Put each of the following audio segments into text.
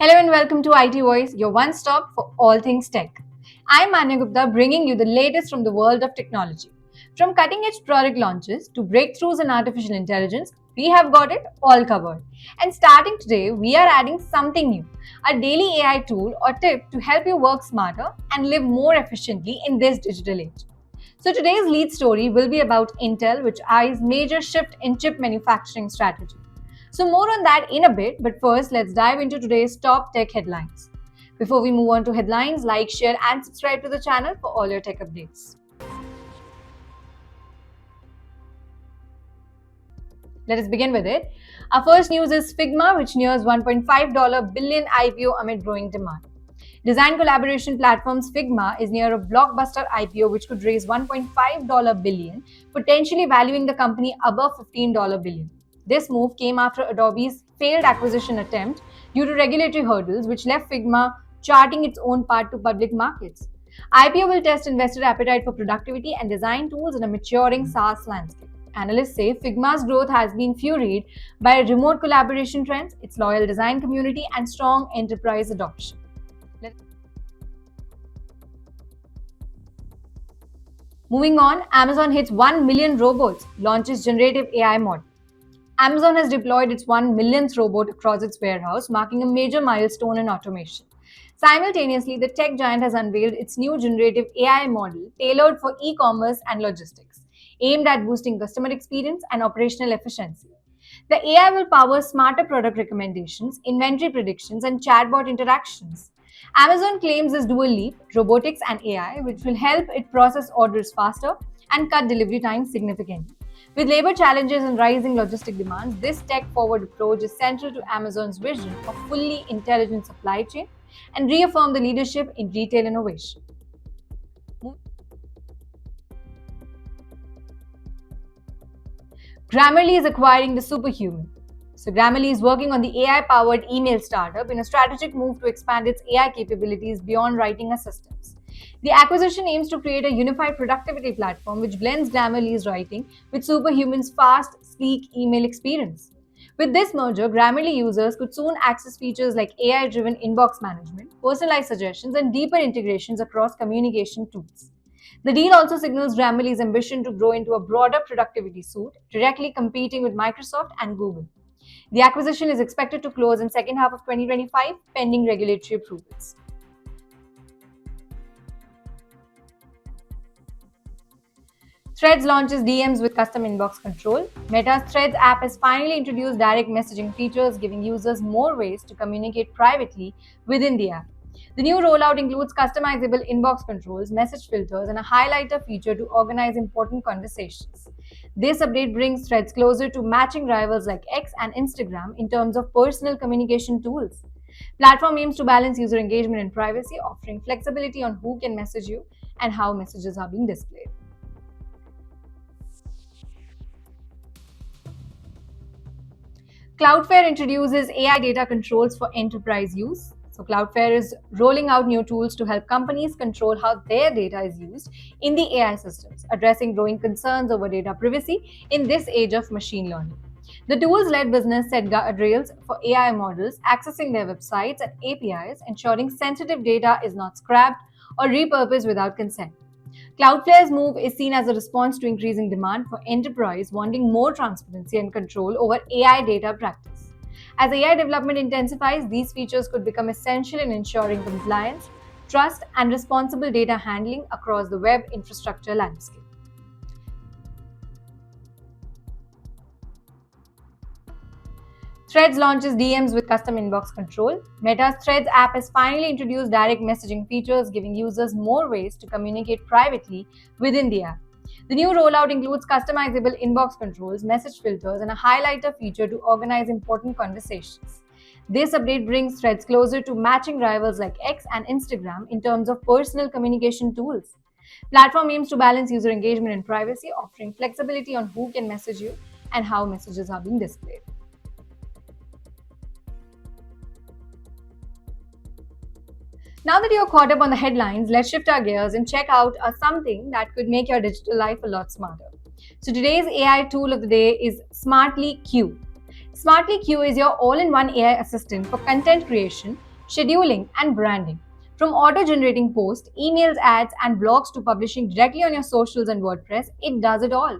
Hello and welcome to IT Voice, your one stop for all things tech. I'm Manya Gupta, bringing you the latest from the world of technology. From cutting edge product launches to breakthroughs in artificial intelligence, we have got it all covered. And starting today, we are adding something new, a daily AI tool or tip to help you work smarter and live more efficiently in this digital age. So today's lead story will be about Intel, which eyes major shift in chip manufacturing strategy. So more on that in a bit, but first let's dive into today's top tech headlines. Before we move on to headlines, like, share and subscribe to the channel for all your tech updates. Let us begin with it. Our first news is Figma, which nears $1.5 billion IPO amid growing demand. Design collaboration platforms Figma is near a blockbuster IPO which could raise $1.5 billion, potentially valuing the company above $15 billion. This move came after Adobe's failed acquisition attempt due to regulatory hurdles which left Figma charting its own path to public markets. IPO will test investor appetite for productivity and design tools in a maturing SaaS landscape. Analysts say Figma's growth has been fueled by remote collaboration trends, its loyal design community, and strong enterprise adoption. Moving on, Amazon hits 1 million robots, launches generative AI model. Amazon has deployed its 1 millionth robot across its warehouse, marking a major milestone in automation. Simultaneously, the tech giant has unveiled its new generative AI model tailored for e commerce and logistics, aimed at boosting customer experience and operational efficiency. The AI will power smarter product recommendations, inventory predictions, and chatbot interactions. Amazon claims this dual leap, robotics and AI, which will help it process orders faster and cut delivery times significantly. With labor challenges and rising logistic demands, this tech-forward approach is central to Amazon's vision of fully intelligent supply chain and reaffirm the leadership in retail innovation. Grammarly is acquiring the superhuman. So Grammarly is working on the AI-powered email startup in a strategic move to expand its AI capabilities beyond writing assistants. The acquisition aims to create a unified productivity platform which blends Grammarly's writing with Superhuman's fast, sleek email experience. With this merger, Grammarly users could soon access features like AI-driven inbox management, personalized suggestions, and deeper integrations across communication tools. The deal also signals Grammarly's ambition to grow into a broader productivity suite, directly competing with Microsoft and Google. The acquisition is expected to close in second half of 2025, pending regulatory approvals. Threads launches DMs with custom inbox control. Meta's Threads app has finally introduced direct messaging features, giving users more ways to communicate privately within the app. The new rollout includes customizable inbox controls, message filters, and a highlighter feature to organize important conversations. This update brings Threads closer to matching rivals like X and Instagram in terms of personal communication tools. Platform aims to balance user engagement and privacy, offering flexibility on who can message you and how messages are being displayed. Cloudflare introduces AI data controls for enterprise use. So, Cloudflare is rolling out new tools to help companies control how their data is used in the AI systems, addressing growing concerns over data privacy in this age of machine learning. The tools let business set guardrails for AI models accessing their websites and APIs, ensuring sensitive data is not scrapped or repurposed without consent. Cloudflare's move is seen as a response to increasing demand for enterprise wanting more transparency and control over AI data practice. As AI development intensifies, these features could become essential in ensuring compliance, trust, and responsible data handling across the web infrastructure landscape. Threads launches DMs with custom inbox control. Meta's Threads app has finally introduced direct messaging features, giving users more ways to communicate privately within the app. The new rollout includes customizable inbox controls, message filters, and a highlighter feature to organize important conversations. This update brings Threads closer to matching rivals like X and Instagram in terms of personal communication tools. Platform aims to balance user engagement and privacy, offering flexibility on who can message you and how messages are being displayed. Now that you're caught up on the headlines, let's shift our gears and check out something that could make your digital life a lot smarter. So today's AI tool of the day is Smartly Q. Smartly Q is your all-in-one AI assistant for content creation, scheduling, and branding. From auto generating posts, emails, ads, and blogs to publishing directly on your socials and WordPress, it does it all.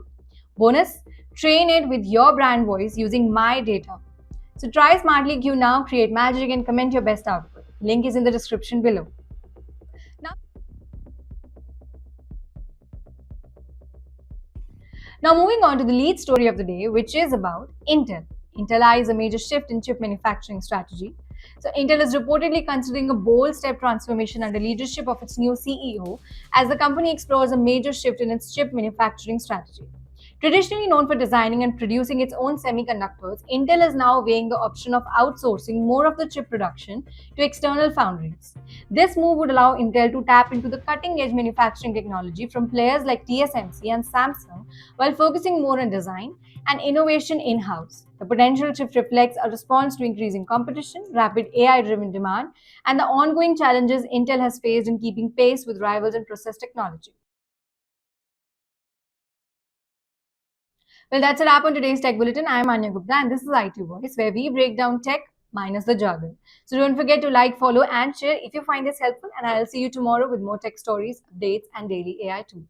Bonus, train it with your brand voice using my data. So try Smartly Q now, create magic, and comment your best output. Link is in the description below. Now, moving on to the lead story of the day, which is about Intel. Intel eyes a major shift in chip manufacturing strategy. So, Intel is reportedly considering a bold step transformation under leadership of its new CEO as the company explores a major shift in its chip manufacturing strategy. Traditionally known for designing and producing its own semiconductors, Intel is now weighing the option of outsourcing more of the chip production to external foundries. This move would allow Intel to tap into the cutting edge manufacturing technology from players like TSMC and Samsung while focusing more on design and innovation in house. The potential shift reflects a response to increasing competition, rapid AI driven demand, and the ongoing challenges Intel has faced in keeping pace with rivals in process technology. Well, that's a wrap on today's Tech Bulletin. I am Anya Gupta, and this is IT Voice, where we break down tech minus the jargon. So don't forget to like, follow, and share if you find this helpful. And I'll see you tomorrow with more tech stories, updates, and daily AI too.